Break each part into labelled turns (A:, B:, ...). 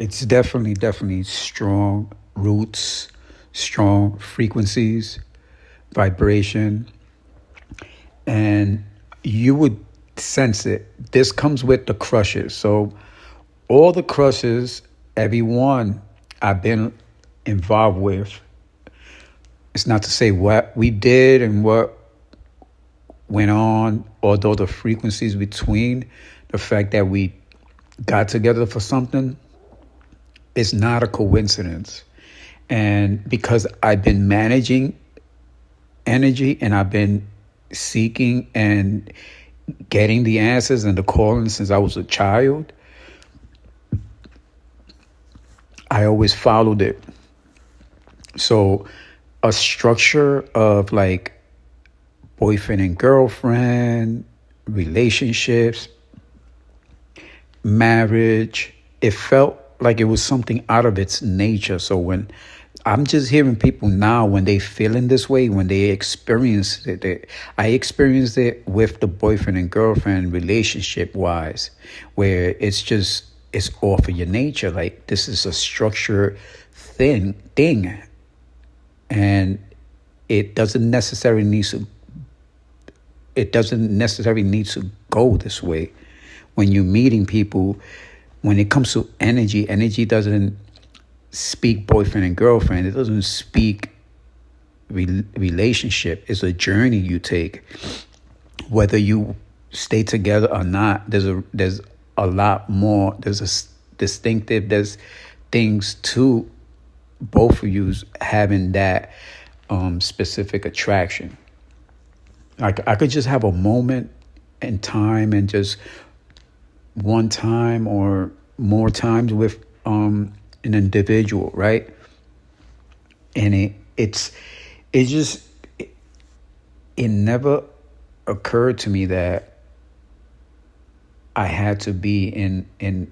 A: It's definitely strong roots, strong frequencies, vibration, and you would sense it. This comes with the crushes. So all the crushes, everyone I've been involved with, it's not to say what we did and what went on, although the frequencies between the fact that we got together for something is not a coincidence. And because I've been managing energy and I've been seeking and getting the answers and the calling since I was a child, I always followed it. So a structure of like boyfriend and girlfriend, relationships, marriage, it felt like it was something out of its nature. So when I'm just hearing people now, when they feeling this way, when they experience it, I experienced it with the boyfriend and girlfriend relationship wise, where it's off of your nature. Like this is a structured thing, and it doesn't necessarily need to it doesn't necessarily need to go this way. When you're meeting people, when it comes to energy, energy doesn't speak boyfriend and girlfriend. It doesn't speak relationship. It's a journey you take. Whether you stay together or not, there's a lot more. There's distinctive. There's things to both of you having that specific attraction. I could just have a moment in time and just one time or more times with an individual, right? And it just it never occurred to me that I had to be in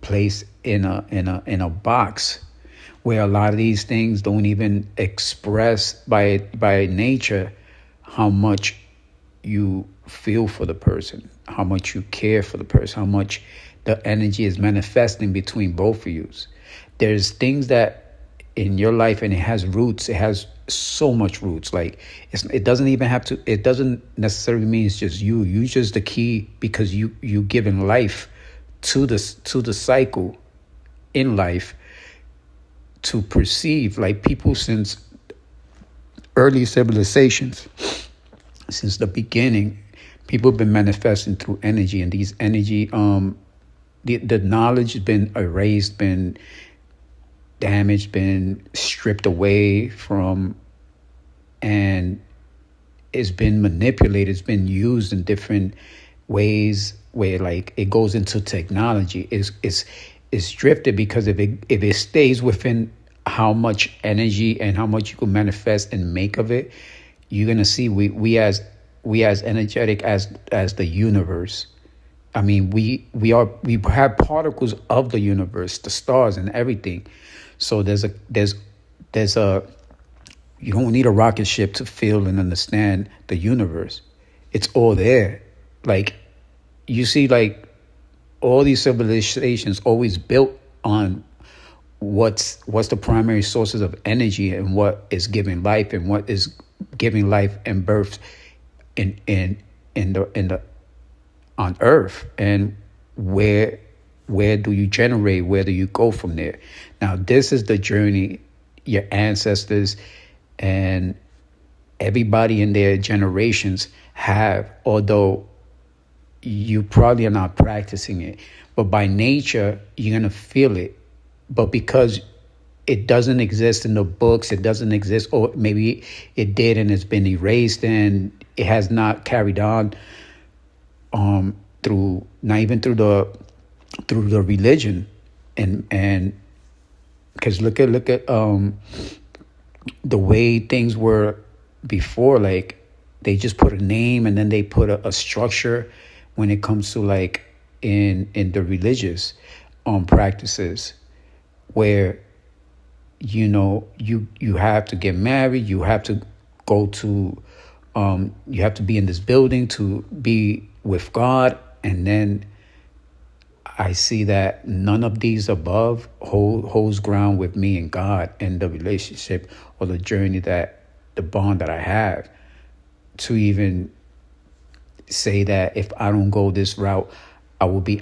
A: place in a box where a lot of these things don't even express by nature how much you feel for the person, how much you care for the person, how much the energy is manifesting between both of you. There's things that in your life, and it has roots. It has so much roots. Like it doesn't even have to. It doesn't necessarily mean it's just you. You just the key because you giving life to the cycle in life to perceive. Like people since early civilizations, since the beginning, people have been manifesting through energy, and these energy, the knowledge has been erased, been damaged, been stripped away from, and it's been manipulated. It's been used in different ways where like it goes into technology. It's drifted because if it stays within how much energy and how much you can manifest and make of it, you're gonna see we as energetic as the universe. I mean, we have particles of the universe, the stars and everything. So there's a you don't need a rocket ship to feel and understand the universe. It's all there. Like you see, like all these civilizations always built on what's the primary sources of energy and what is giving life and what is giving life and birth in the on earth, and where do you generate, where do you go from there? Now this is the journey your ancestors and everybody in their generations have, although you probably are not practicing it, but by nature you're going to feel it. But because it doesn't exist in the books, it doesn't exist, or maybe it did and it's been erased and it has not carried on through, not even through the religion, and because look at the way things were before. Like they just put a name and then they put a structure when it comes to like in the religious practices, where you have to get married, you have to go to you have to be in this building to be with God, and then I see that none of these above holds ground with me and God and the relationship or the journey, that the bond that I have, to even say that if I don't go this route, I will be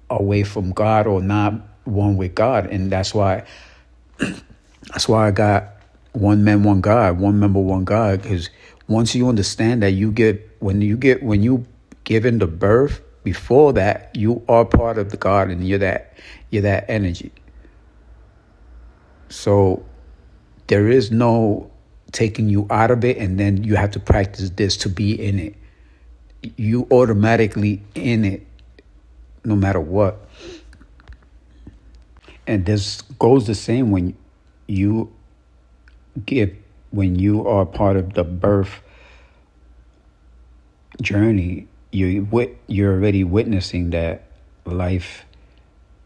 A: away from God, or not one with God. And that's why I got one man, one God, one member, one God. Because once you understand that when you given the birth, before that you are part of the God, and you're that energy. So there is no taking you out of it, and then you have to practice this to be in it. You automatically in it, no matter what. And this goes the same you give when you are part of the birth journey. You're already witnessing that life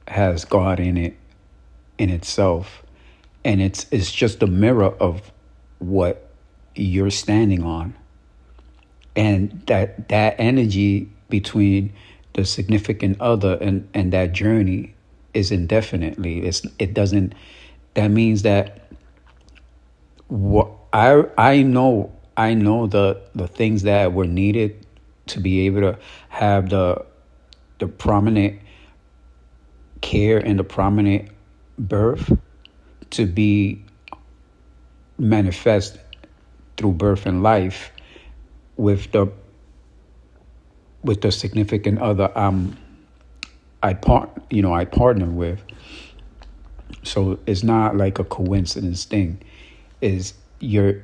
A: has God in it, in itself, and it's just a mirror of what you're standing on. And that energy between the significant other and that journey is indefinitely. It doesn't. That means that what I know the things that were needed to be able to have the prominent care and the prominent birth to be manifest through birth and life with the significant other I partner with. So it's not like a coincidence thing. Is your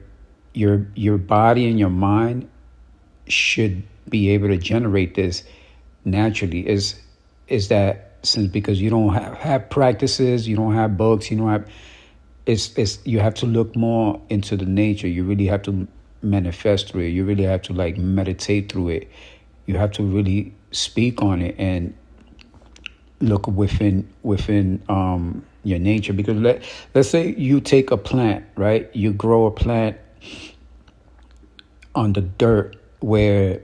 A: body and your mind should be able to generate this naturally. Is that since, because you don't have practices, you don't have books, you don't have, it's you have to look more into the nature. You really have to manifest through it. You really have to like meditate through it. You have to really speak on it and look within your nature. Because let's say you take a plant, right? You grow a plant on the dirt where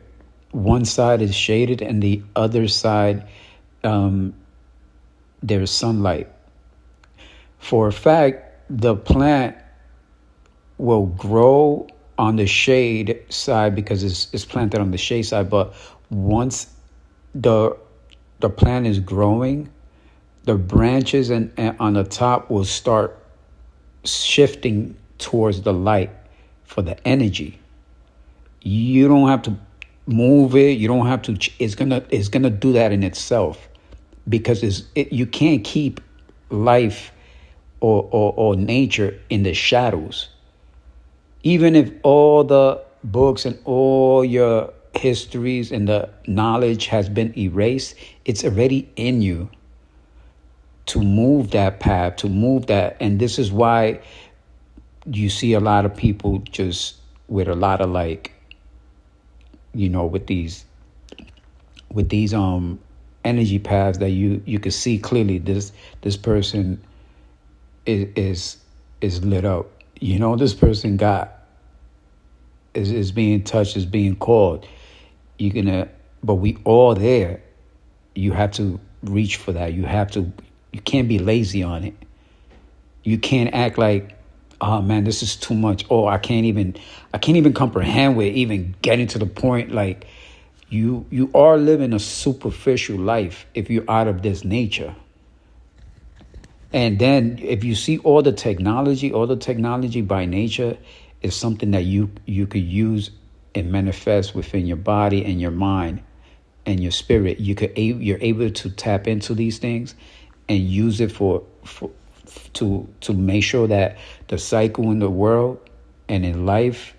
A: one side is shaded and the other side there's sunlight. For a fact, the plant will grow on the shade side because it's planted on the shade side. But once the plant is growing, the branches and on the top will start shifting towards the light for the energy. You don't have to move it. You don't have to. It's gonna do that in itself, because you can't keep life or nature in the shadows. Even if all the books and all your histories and the knowledge has been erased, it's already in you to move that path, to move that. And this is why you see a lot of people just with a lot of like, with these energy paths that you can see clearly this person is lit up. This person is being touched, is being called. But we all there. You have to reach for that. You can't be lazy on it. You can't act like, oh man, this is too much. Oh, I can't even comprehend with even getting to the point. Like you are living a superficial life if you're out of this nature. And then if you see all the technology by nature is something that you could use and manifest within your body and your mind and your spirit. You're able to tap into these things and use it to make sure that the cycle in the world and in life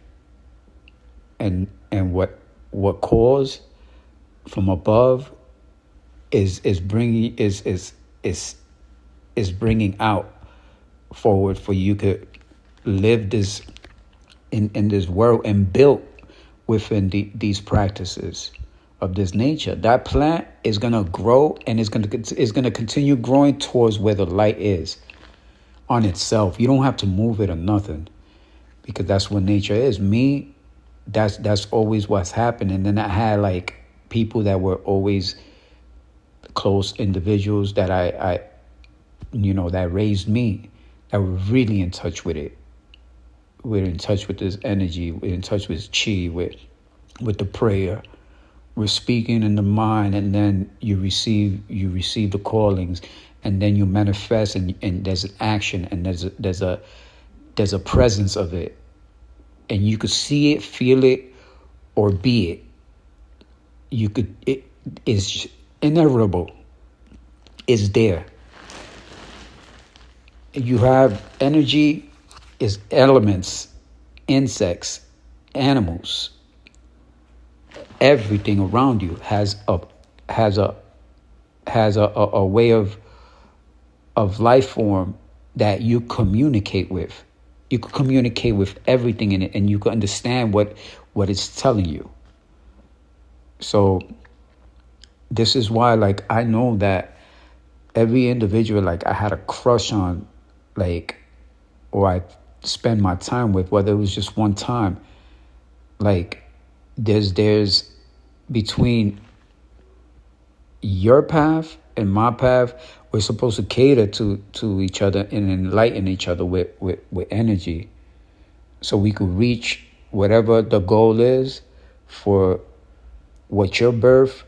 A: and what cause from above is bringing out forward for you to live this in this world and build within these practices of this nature. That plant is gonna grow and is gonna continue growing towards where the light is on itself. You don't have to move it or nothing, because that's what nature is. That's always what's happened. And then I had like people that were always close individuals that I that raised me, that were really in touch with it. We're in touch with this energy. We're in touch with chi, with the prayer. We're speaking in the mind, and then you receive the callings, and then you manifest, and there's an action, and there's a presence of it, and you could see it, feel it, or be it. It is inevitable. It's there. You have energy, is elements, insects, animals. Everything around you has a way of life form that you communicate with. You can communicate with everything in it, and you can understand what it's telling you. So this is why, like, I know that every individual, like, I had a crush on, like, or I spend my time with, whether it was just one time, like, there's between your path and my path, we're supposed to cater to each other and enlighten each other with energy, so we could reach whatever the goal is for what your birth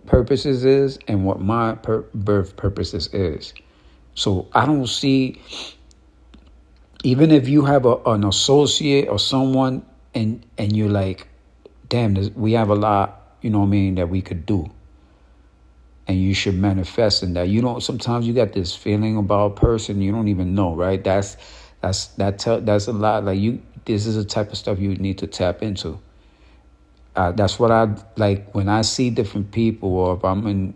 A: purposes is and what my birth purposes is. So I don't see, even if you have an associate or someone, and you're like, damn, we have a lot, that we could do. And you should manifest in that. Sometimes you got this feeling about a person you don't even know, right? That's a lot. Like, this is the type of stuff you need to tap into. That's what I like when I see different people, or if I'm in,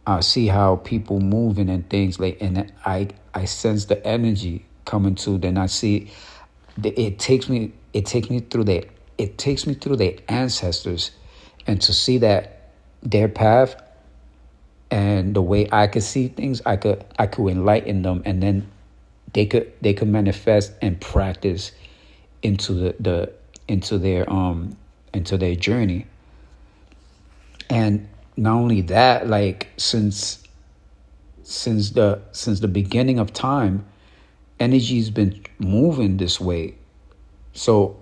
A: I see how people moving and things, like, and I sense the energy coming to. Then I see it takes me through their ancestors, and to see that their path and the way I could see things, I could enlighten them, and then they could manifest and practice into their journey. And not only that, like, since the beginning of time, energy's been moving this way. So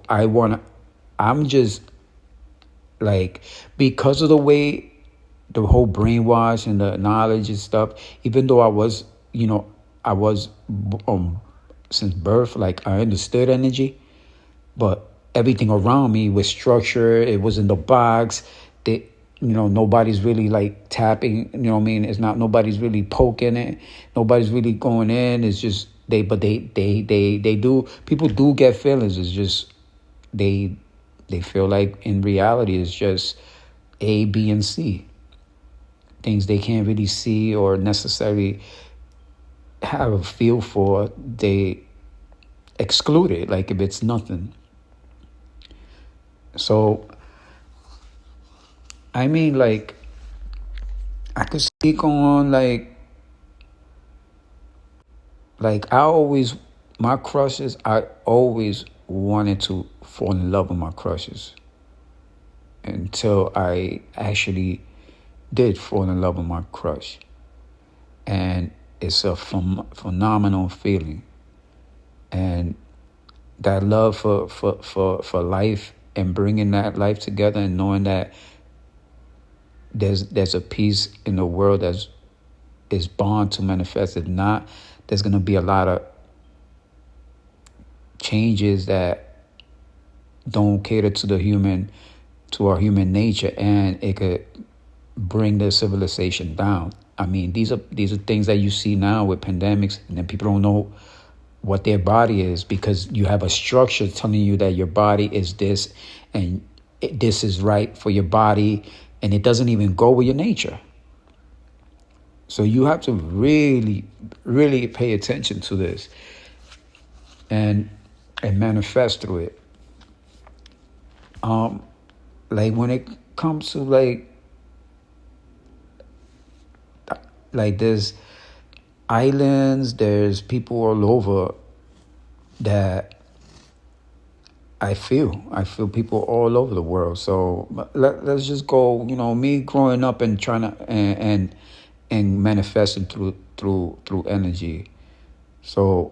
A: I'm just like, because of the way the whole brainwash and the knowledge and stuff, even though I was since birth, like, I understood energy, but everything around me was structured. It was in the box. Nobody's really, like, tapping. It's not, nobody's really poking it. Nobody's really going in. It's just they do. People do get feelings. It's just they feel like in reality it's just A, B, and C. Things they can't really see or necessarily have a feel for, they exclude it like if it's nothing. So, I mean, like, I could speak on, like my crushes, I always wanted to fall in love with my crushes, until I actually did fall in love with my crush. And it's a phenomenal feeling. And that love for life, and bringing that life together, and knowing that there's a peace in the world that is bound to manifest. If not, there's going to be a lot of changes that don't cater to our human nature, and it could bring the civilization down. I mean, these are things that you see now with pandemics, and then people don't know what their body is, because you have a structure telling you that your body is this, and this is right for your body, and it doesn't even go with your nature. So you have to really, really pay attention to this, and manifest through it. Like, when it comes to, like there's islands, there's people all over that I feel people all over the world. So let's just go. Me growing up and trying to and manifesting through energy. So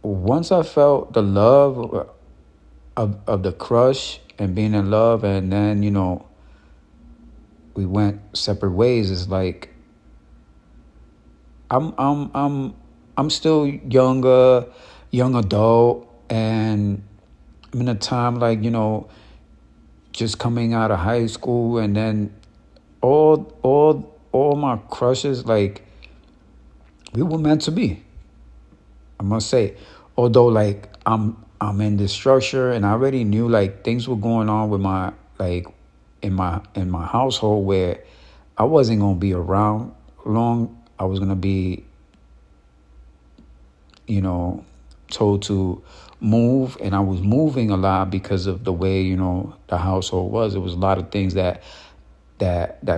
A: once I felt the love of the crush and being in love, and then we went separate ways. It's like I'm still young adult, and I'm in a time like just coming out of high school, and then all my crushes, like, we were meant to be. I must say, although like I'm in this structure, and I already knew like things were going on with my like in my household where I wasn't gonna be around long. I was gonna be you know told to move, and I was moving a lot because of the way the household was. It was a lot of things that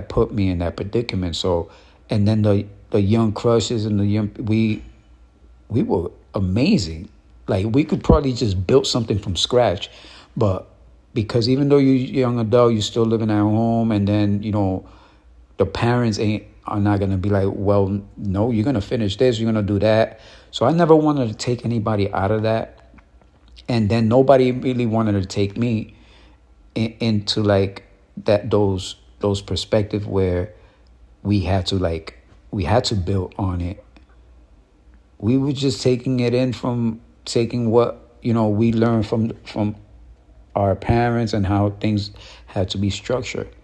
A: put me in that predicament. So, and then the young crushes and the young we were amazing. Like, we could probably just build something from scratch, but because even though you're young adult, you're still living at home, and then the parents are not gonna be like, well, no, you're gonna finish this, you're gonna do that. So I never wanted to take anybody out of that, and then nobody really wanted to take me into like that those perspective where we had to build on it. We were just taking it in from taking what we learned from our parents and how things had to be structured.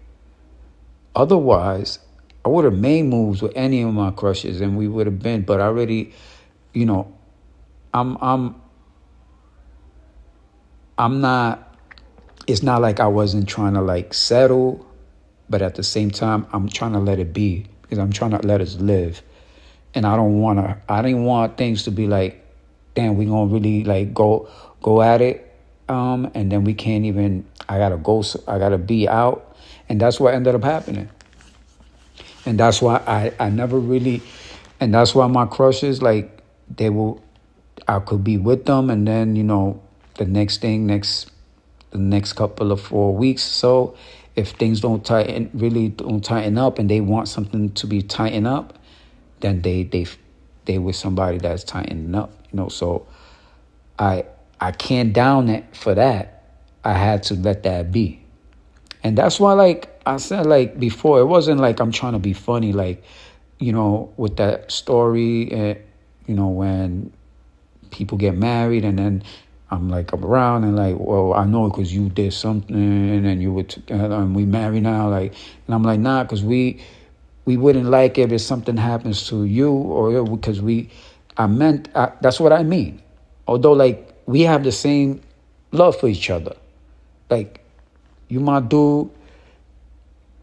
A: Otherwise, I would have made moves with any of my crushes, and we would have been. But I already, you know, I'm I'm I'm not. It's not like I wasn't trying to like settle, but at the same time, I'm trying to let it be because I'm trying to let us live. And I didn't want things to be like, damn, we gonna really like go at it, and then we can't even. I gotta go. I gotta be out, and that's what ended up happening. And that's why I never really, and that's why my crushes, like, they will, I could be with them, and then the the next couple of 4 weeks. So if things don't tighten up, and they want something to be tightened up, then they with somebody that's tightening up. So I I can't down it for that. I had to let that be. And that's why, like I said, like before, it wasn't like I'm trying to be funny, like, with that story, when people get married, and then I'm around, and like, well, I know because you did something, and you were together, and we married now, like, and I'm like, nah, because we wouldn't like it if something happens to you, or because that's what I mean. Although, like, we have the same love for each other. Like, you my dude,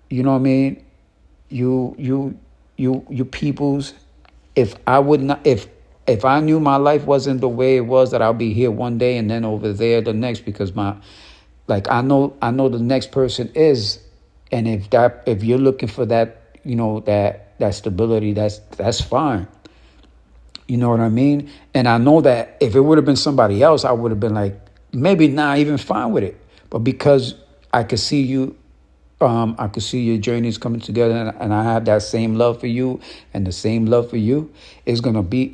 A: you know what I mean? You peoples. If I would not, if I knew my life wasn't the way it was, that I'll be here one day and then over there the next, because I know the next person is, and if you're looking for that, that stability, that's fine. You know what I mean? And I know that if it would have been somebody else, I would have been like, maybe not even fine with it. But because I could see you, I could see your journeys coming together, and I have that same love for you and the same love for you, it's gonna be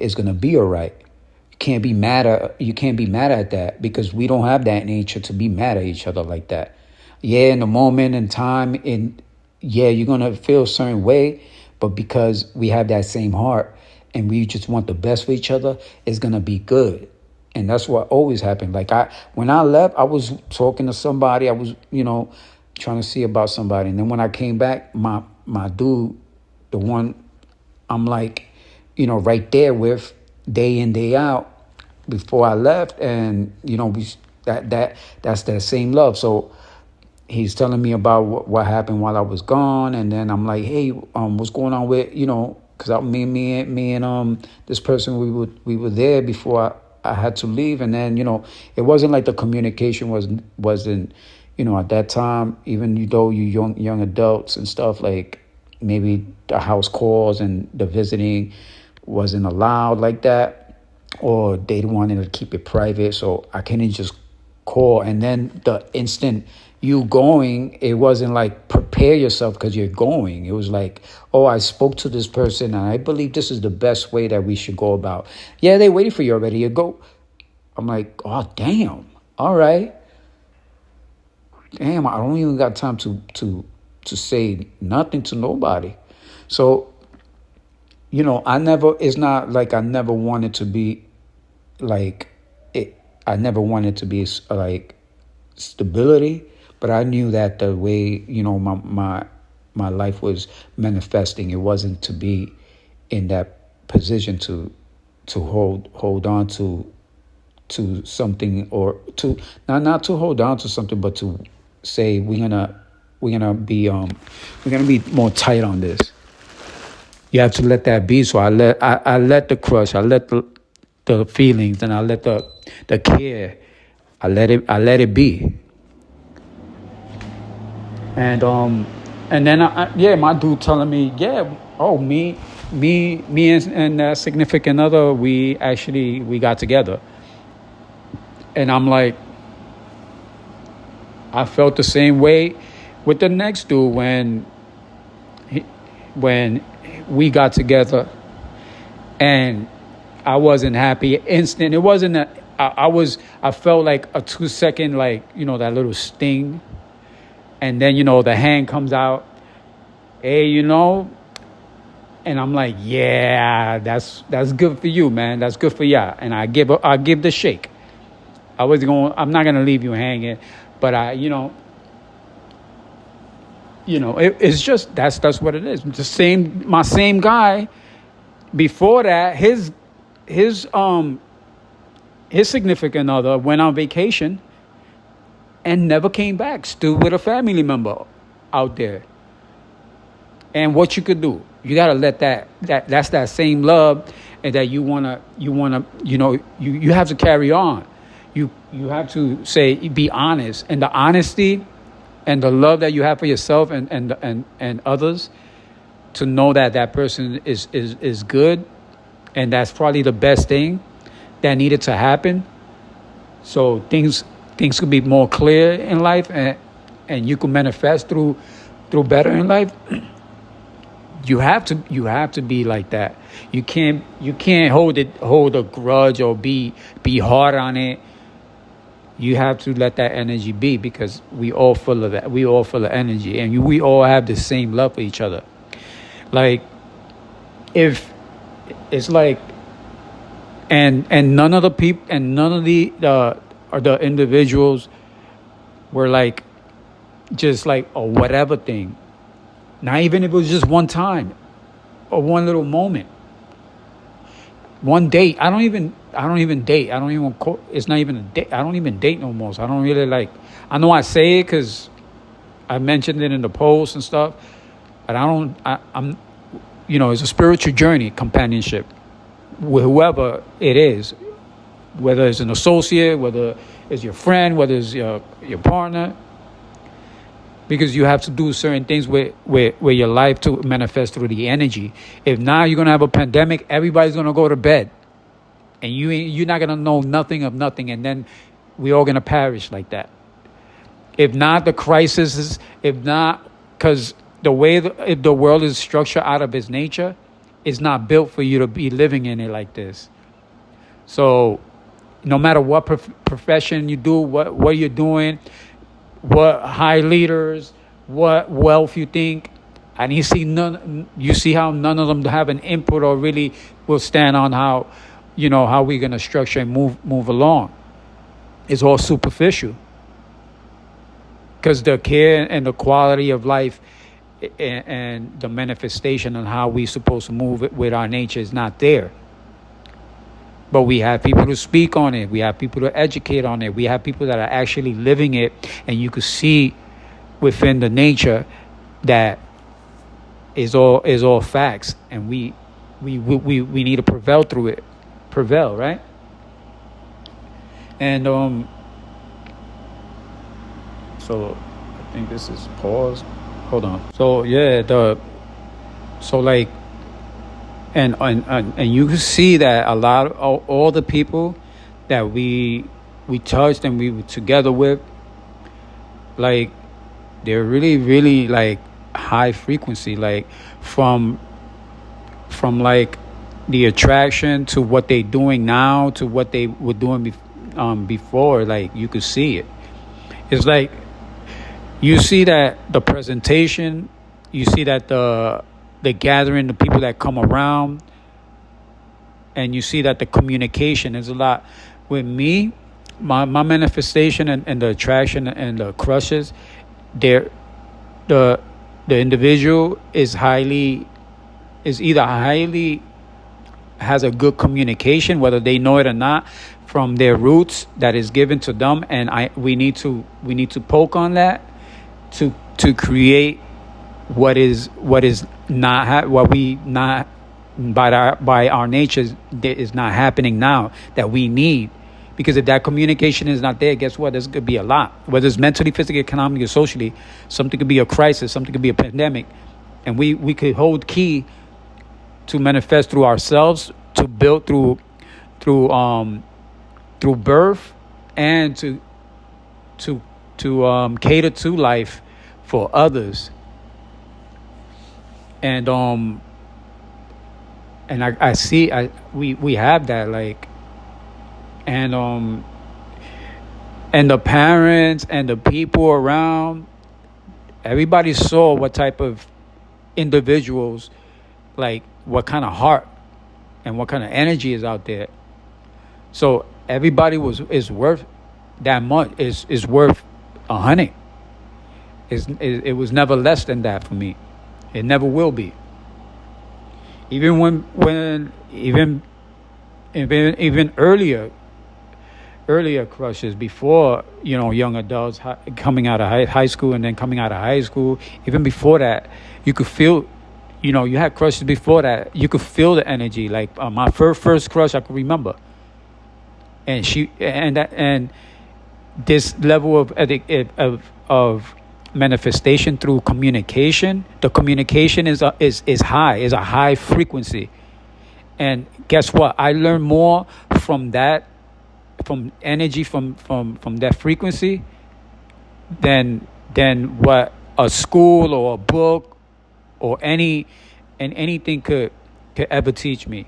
A: all right. You can't be mad at that, because we don't have that nature to be mad at each other like that. Yeah, in the moment in time, yeah, you're gonna feel a certain way, but because we have that same heart and we just want the best for each other, it's gonna be good. And that's what always happened. Like, when I left, I was talking to somebody. I was, trying to see about somebody. And then when I came back, my dude, the one I'm like, right there with day in, day out before I left. And, that's that same love. So he's telling me about what happened while I was gone. And then I'm like, hey, what's going on with, because me and this person, we were there before I had to leave. And then it wasn't like the communication wasn't at that time, even though you young adults and stuff, like maybe the house calls and the visiting wasn't allowed like that, or they wanted to keep it private. So I couldn't just call, and then the instant you going, it wasn't like prepare yourself because you're going. It was like, oh, I spoke to this person and I believe this is the best way that we should go about. Yeah, they waiting for you already. You go. I'm like, oh damn. All right. Damn, I don't even got time to say nothing to nobody. So, it's not like I never wanted to be like it. I never wanted to be like stability, but I knew that the way, my life was manifesting, it wasn't to be in that position to hold on to something, or to not to hold on to something, but to say we're gonna be more tight on this. You have to let that be. So I let the crush, I let the feelings, and I let the care, I let it be. And then my dude telling me, me and that significant other, we got together. And I'm like, I felt the same way with the next dude when we got together, and I wasn't happy. Instant. It wasn't I felt like a 2-second, like, that little sting. And then, the hand comes out, hey, and I'm like, yeah, that's good for you, man. That's good for ya. And I give the shake. I'm not gonna leave you hanging, but it's just that's what it is. My same guy. Before that, his significant other went on vacation and never came back. Still with a family member out there. And what you could do, you gotta let that's that same love, and that you wanna you have to carry on. You have to be honest, and the honesty and the love that you have for yourself and others, to know that person is good, and that's probably the best thing that needed to happen. So things could be more clear in life, and you can manifest through better in life. You have to be like that. You can't hold a grudge or be hard on it. You have to let that energy be, because we all full of that. We all full of energy, and we all have the same love for each other. Like, if it's like, and none of the people and none of the individuals were like just like a whatever thing. Not even if it was just one time or one little moment. One date. I don't even date. It's not even a date. I don't even date no more. So I don't really like. I know I say it because I mentioned it in the post and stuff, but I'm it's a spiritual journey, companionship with whoever it is, whether it's an associate, whether it's your friend, whether it's your partner. Because you have to do certain things with your life to manifest through the energy. If now you're gonna have a pandemic, everybody's gonna go to bed, and you're not gonna know nothing of nothing, and then we're all gonna perish like that. If not, the crisis if not, because the way if the world is structured out of its nature, it's not built for you to be living in it like this. So, no matter what profession you do, what you're doing, what high leaders, what wealth you think, and you see how none of them have an input or really will stand on how we're going to structure and move along. It's all superficial, because the care and the quality of life and the manifestation on how we're supposed to move it with our nature is not there. But we have people to speak on it. We have people to educate on it. We have people that are actually living it, and you can see within the nature that is all facts, and we need to prevail through it. Prevail, right? And so I think this is paused. Hold on. So yeah, and you can see that a lot of all the people that we we touched and we were together with, like, they're really, really like high frequency, like from like the attraction to what they're doing now to what they were doing before. Like, you could see it. It's like you see that the presentation, you see that the gathering, the people that come around, and you see that the communication is a lot. With me, my manifestation and the attraction and the crushes, they're the individual is either highly has a good communication, whether they know it or not, from their roots that is given to them, and we need to poke on that to create what we not by our nature is not happening now that we need. Because if that communication is not there, guess what? There's going to be a lot. Whether it's mentally, physically, economically, or socially, something could be a crisis, something could be a pandemic. And we could hold key to manifest through ourselves, to build through birth, and to cater to life for others. And I see we have that, like, and the parents and the people around, everybody saw what type of individuals, like what kind of heart and what kind of energy is out there. So everybody is worth that much, is worth 100. It was never less than that for me. It never will be. Even even earlier crushes, before, young adults coming out of high school, and then coming out of high school, even before that, you could feel, you had crushes before that, you could feel the energy. Like, my first crush, I could remember, and this level of manifestation through communication. The communication is high, is a high frequency. And guess what? I learned more from that, from energy, from that frequency, than what a school or a book or anything could ever teach me.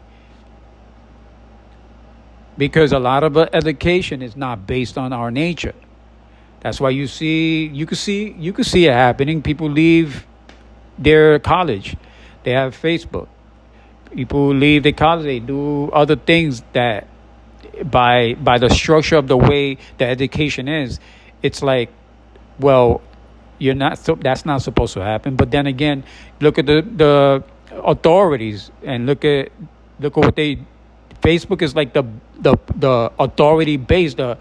A: Because a lot of education is not based on our nature. That's why you could see it happening. People leave their college, they have Facebook. People leave the college, they do other things that, by the structure of the way the education is, it's like, well, that's not supposed to happen. But then again, look at the authorities, and look at what Facebook is like the authority base, the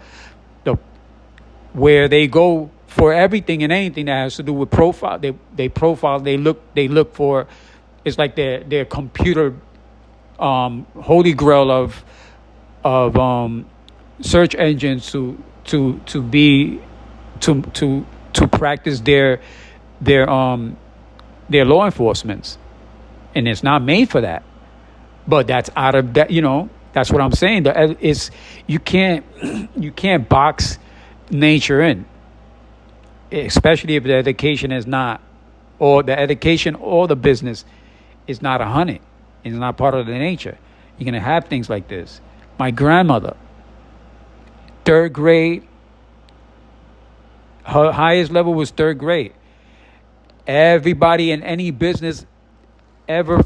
A: where they go for everything and anything that has to do with profile. They profile. They look for. It's like their computer, holy grail of search engines to practice their law enforcement, and it's not made for that. But that's out of that. That's what I'm saying. You can't box nature in, especially if the education is not, or the education or the business is not 100. It's not part of the nature. You're gonna have things like this. My grandmother, 3rd grade, her highest level was 3rd grade. Everybody in any business ever,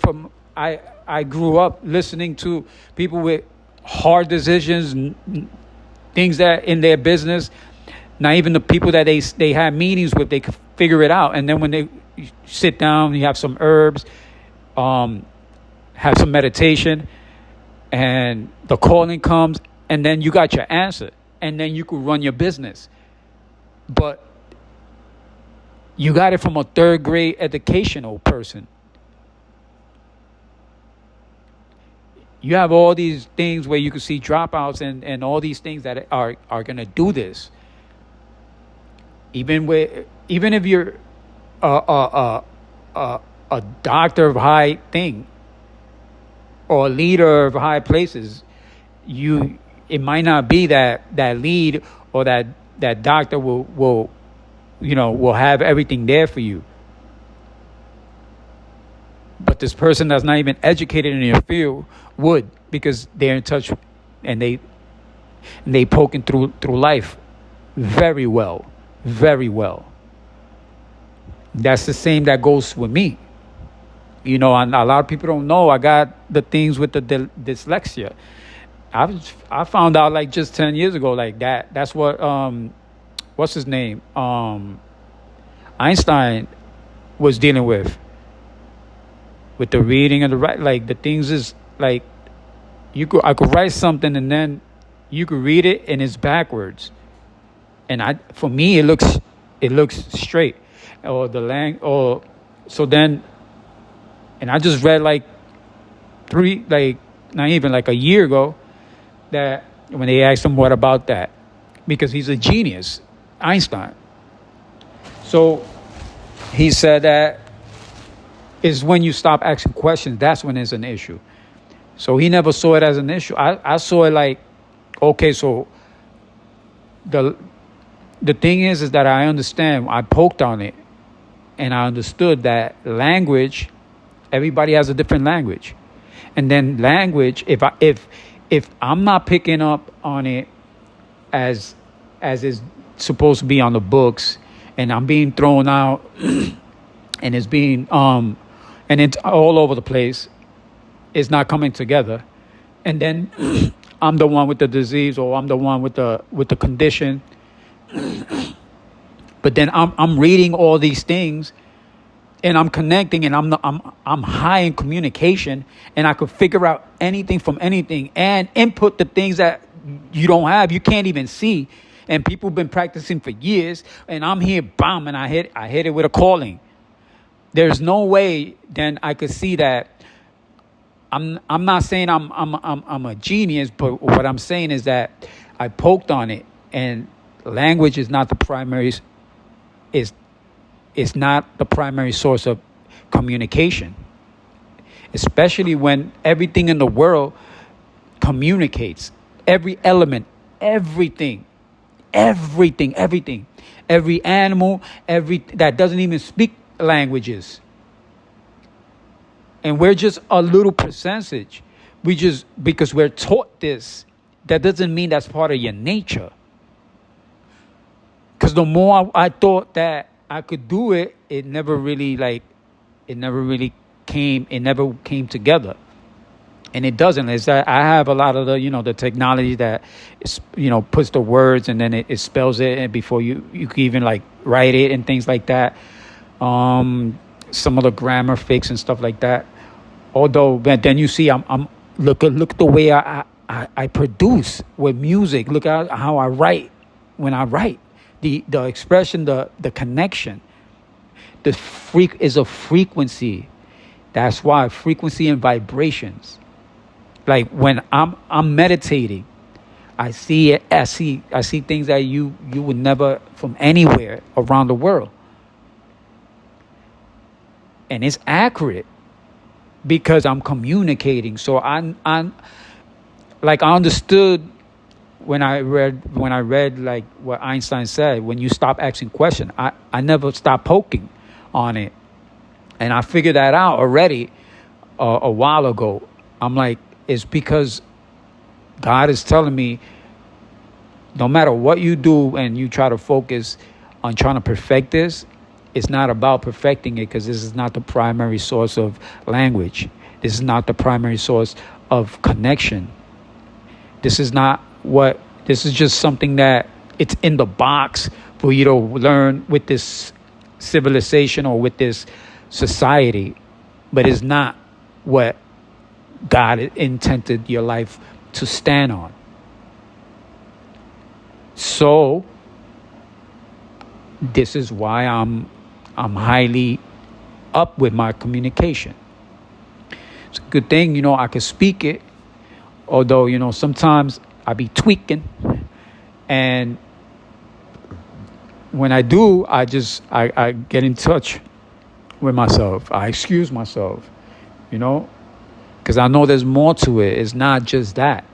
A: I grew up listening to people with hard decisions, things that in their business, not even the people that they had meetings with, they could figure it out. And then when they sit down, you have some herbs, have some meditation, and the calling comes, and then you got your answer, and then you could run your business. But you got it from a 3rd grade educational person. You have all these things where you can see dropouts and all these things that are going to do this. Even if you're a doctor of high thing or a leader of high places, you it might not be that lead or that doctor will will have everything there for you. But this person that's not even educated in your field would, because they're in touch and they poking through life very well, very well. That's the same that goes with me. And a lot of people don't know I got the things with the dyslexia. I found out like just 10 years ago, like that. That's what what's his name? Einstein was dealing with the reading and the writing. Like the things is like I could write something and then you could read it and it's backwards. And for me it looks straight. Or so then, and I just read like not even like a year ago, that when they asked him what about that, because he's a genius, Einstein. So he said that is when you stop asking questions, that's when it's an issue. So he never saw it as an issue. I saw it like, okay, so the thing is that I understand. I poked on it, and I understood that language, everybody has a different language, and then language, if I'm not picking up on it as is supposed to be on the books, and I'm being thrown out, and it's being and it's all over the place, it's not coming together, and then I'm the one with the disease, or I'm the one with the condition. But then I'm reading all these things, and I'm connecting, and I'm high in communication, and I could figure out anything from anything and input the things that you don't have, you can't even see, and people have been practicing for years, and I'm here, bam, and I hit it with a calling. There's no way then I could see that. I'm not saying I'm a genius, but what I'm saying is that I poked on it, and language is not the primary. It's not the primary source of communication, especially when everything in the world communicates. Every element, everything, every animal, that doesn't even speak languages. And we're just a little percentage. Because we're taught this, that doesn't mean that's part of your nature. Because the more I thought that I could do it, it never came together. And it doesn't. It's that I have a lot of the technology that puts the words, and then it spells it, and before you can even like write it and things like that. Some of the grammar fix and stuff like that. Although, but then you see, I'm look at the way I produce with music. Look at how I write when I write. The expression, the connection, is a frequency. That's why frequency and vibrations. Like when I'm meditating, I see things that you would never from anywhere around the world, and it's accurate because I'm communicating. So I understood. When I read like what Einstein said, when you stop asking questions, I never stopped poking on it, and I figured that out already a while ago. I'm like, it's because God is telling me, no matter what you do and you try to focus on trying to perfect this, it's not about perfecting it, because this is not the primary source of language. This is not the primary source of connection. This is just something that it's in the box for you to learn with this civilization or with this society, but it's not what God intended your life to stand on. So this is why I'm highly up with my communication. It's a good thing, I can speak it, although, sometimes I be tweaking, and when I do, I get in touch with myself. I excuse myself, because I know there's more to it. It's not just that,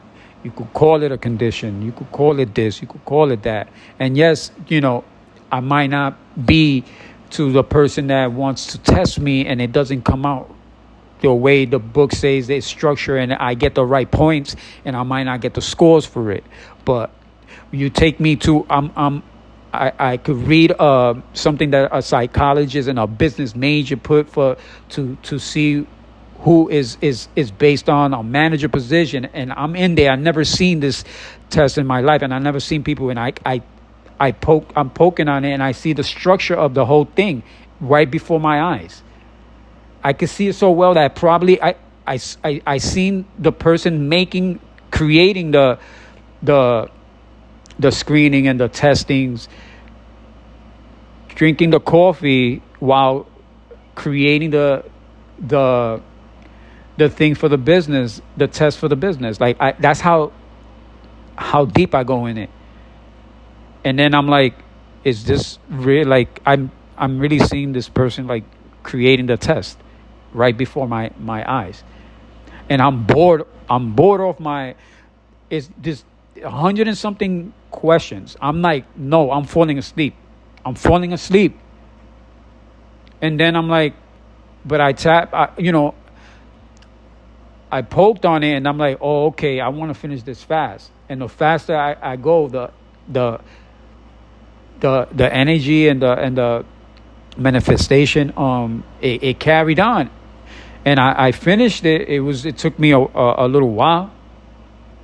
A: You could call it a condition. You could call it this. You could call it that. And yes, I might not be to the person that wants to test me, and it doesn't come out the way the book says it's structured, and I get the right points, and I might not get the scores for it. But you take me to I could read something that a psychologist and a business major put to see who is based on a manager position, and I'm in there. I never seen this test in my life, and I never seen people, and I'm poking on it, and I see the structure of the whole thing right before my eyes. I can see it so well that probably I seen the person creating the screening and the testings, drinking the coffee while creating the thing for the business, the test for the business. Like that's how deep I go in it. And then I'm like, is this real? Like I'm really seeing this person like creating the test right before my eyes. And I'm bored off it's just 100 and something questions. I'm like, no, I'm falling asleep. And then I'm like, but I poked on it, and I'm like, oh, okay, I want to finish this fast. And the faster I go, the energy and the manifestation, it carried on. And I finished it. It took me a little while.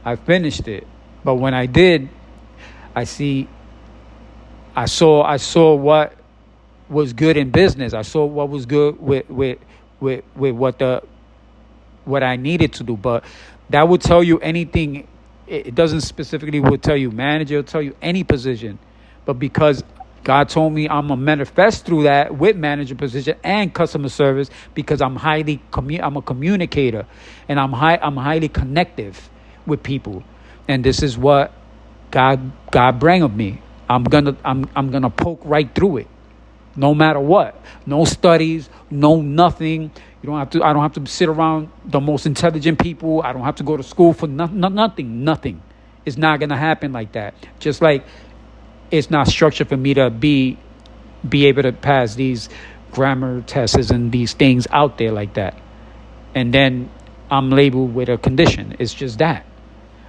A: I finished it. But when I did, I saw what was good in business. I saw what was good with what I needed to do. But that would tell you anything. It doesn't specifically would tell you manager, it'll tell you any position. But because God told me I'm gonna manifest through that with manager position and customer service, because I'm a communicator, and I'm highly connective with people, and this is what God bring of me. I'm gonna poke right through it, no matter what. No studies, no nothing. I don't have to sit around the most intelligent people. I don't have to go to school for nothing. Nothing. It's not gonna happen like that. Just like it's not structured for me to be able to pass these grammar tests and these things out there like that. And then I'm labeled with a condition. It's just that.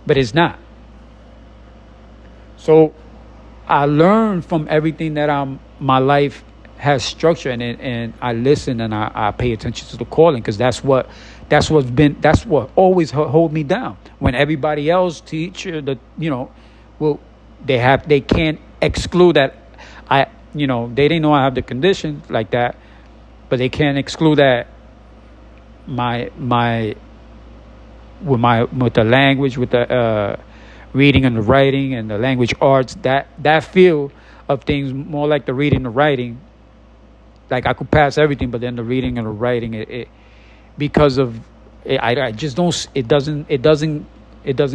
A: But it's not. So I learned from everything that my life has structure in it, and I listen and I pay attention to the calling, because that's what always hold me down. When everybody else teacher, they can't exclude that they didn't know I have the condition like that, but they can't exclude that with the language, with the reading and the writing and the language arts, that field of things, more like the reading and the writing. Like I could pass everything, but then the reading and the writing, it because of it, I just don't. It doesn't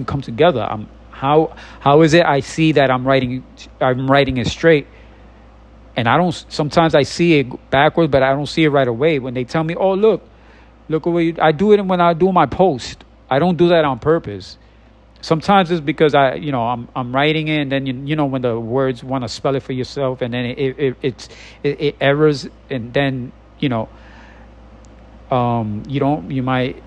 A: come together. How is it I see that I'm writing it straight, and I don't. Sometimes I see it backwards, but I don't see it right away. When they tell me, "Oh, look at I do it when I do my post." I don't do that on purpose. Sometimes it's because I'm writing it, and then when the words want to spell it for yourself, and then it errors, and then you might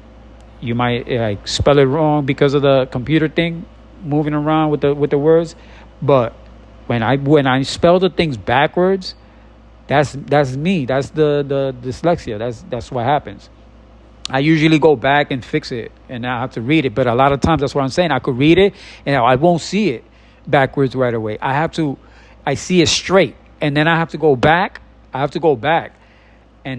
A: like spell it wrong because of the computer thing moving around with the words. But when I spell the things backwards, that's me. That's the dyslexia. That's what happens. I usually go back and fix it, and I have to read it. But a lot of times, that's what I'm saying. I could read it, and I won't see it backwards right away. I see it straight, and then I have to go back. And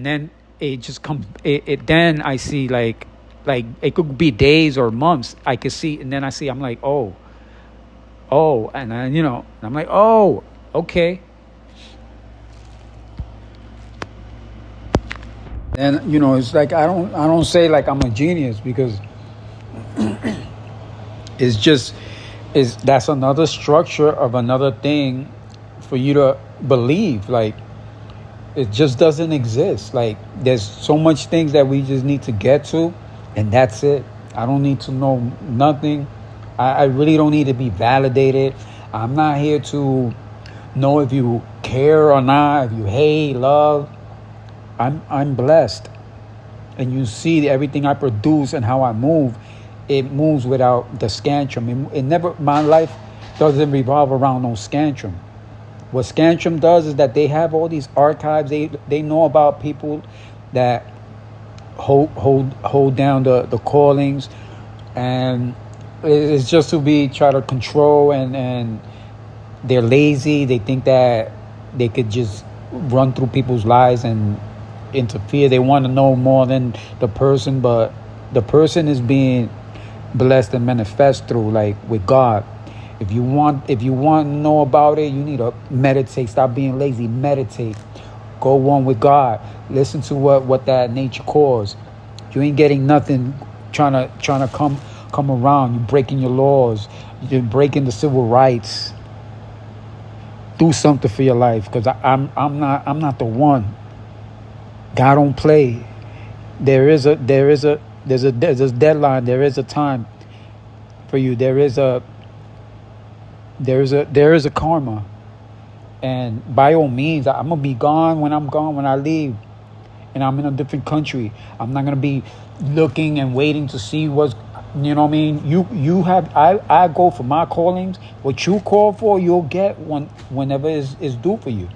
A: then it just comes. Then I see like it could be days or months. I could see, and then I see. I'm like, oh, and then I'm like, oh, okay. And it's like I don't say like I'm a genius, because that's another structure of another thing for you to believe. Like it just doesn't exist. Like there's so much things that we just need to get to, and that's it. I don't need to know nothing. I really don't need to be validated. I'm not here to know if you care or not, if you hate, love. I'm blessed. And you see everything I produce and how I move, it moves without the scantrum. It never, my life doesn't revolve around no scantrum. What Scantrum does is that they have all these archives. They know about people that hold down the callings, and it's just to be try to control, and they're lazy. They think that they could just run through people's lives and interfere. They want to know more than the person, but the person is being blessed and manifest through, like, with God. If you want to know about it, you need to meditate. Stop being lazy. Meditate. Go one with God. Listen to what that nature calls. You ain't getting nothing trying to come around. You're breaking your laws. You're breaking the civil rights. Do something for your life, because I'm not the one. God don't play. There's a deadline. There is a time for you. There is a karma, and by all means, I'm gonna be gone when I'm gone. When I leave, and I'm in a different country, I'm not gonna be looking and waiting to see what's. You know what I mean? You have. I go for my callings. What you call for, you'll get whenever is due for you.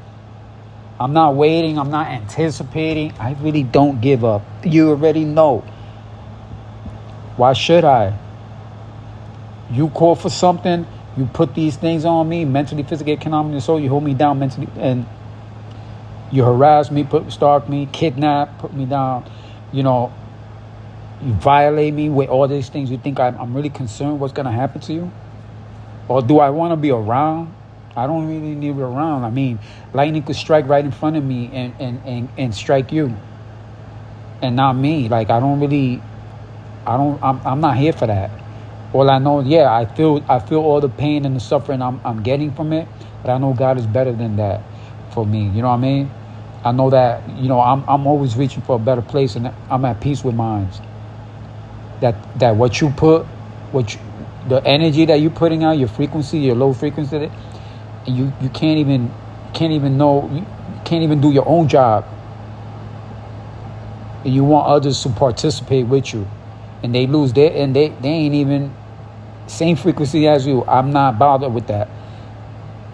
A: I'm not waiting. I'm not anticipating. I really don't give up. You already know. Why should I? You call for something. You put these things on me, mentally, physically, economically, so you hold me down mentally, and you harass me, stalk me, kidnap, put me down. You violate me with all these things. You think I'm really concerned what's going to happen to you? Or do I want to be around? I don't really need to be around. I mean, lightning could strike right in front of me and strike you, and not me. Like, I'm not here for that. All I know, I feel all the pain and the suffering I'm getting from it, but I know God is better than that for me. You know what I mean? I know that, I'm always reaching for a better place, and I'm at peace with mine. That what you put, the energy that you're putting out, your frequency, your low frequency, and you can't even know, you can't even do your own job, and you want others to participate with you, and they lose their, and they ain't even same frequency as you. I'm not bothered with that.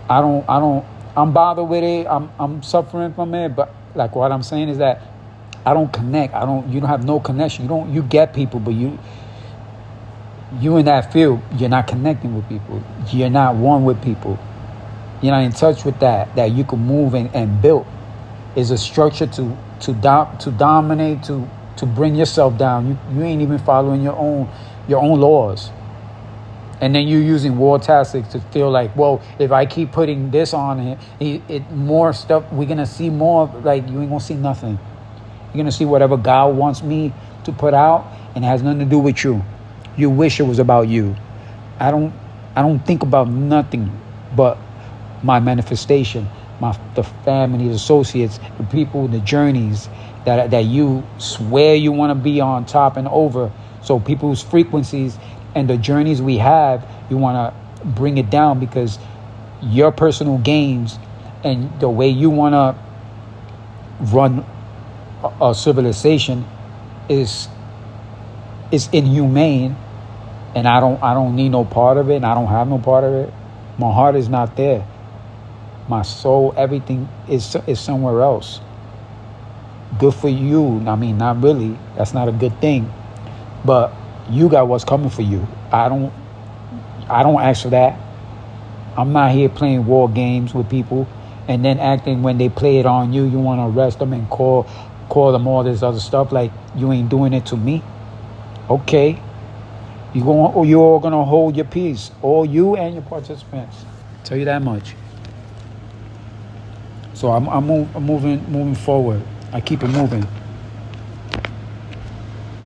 A: I'm bothered with it. I'm suffering from it, but like what I'm saying is that I don't connect. You don't have no connection. You get people, but you in that field, you're not connecting with people. You're not one with people. You're not in touch with that you can move and build. Is a structure to dominate, to bring yourself down. You ain't even following your own laws. And then you're using war tactics to feel like, well, if I keep putting this on it more stuff, we're going to see more. Like, you ain't going to see nothing. You're going to see whatever God wants me to put out, and it has nothing to do with you. You wish it was about you. I don't think about nothing but my manifestation, the family, the associates, the people, the journeys that you swear you want to be on top and over. So people's frequencies and the journeys we have, you want to bring it down, because your personal gains and the way you want to run a civilization is inhumane, and I don't need no part of it, and I don't have no part of it. My heart is not there. My soul, everything is somewhere else. Good for you. I mean, not really. That's not a good thing. But you got what's coming for you. I don't ask for that. I'm not here playing war games with people and then acting when they play it on you. You want to arrest them and call them all this other stuff. Like, you ain't doing it to me. Okay. You're all gonna hold your peace. All you and your participants. I'll tell you that much. So I'm moving forward. I keep it moving.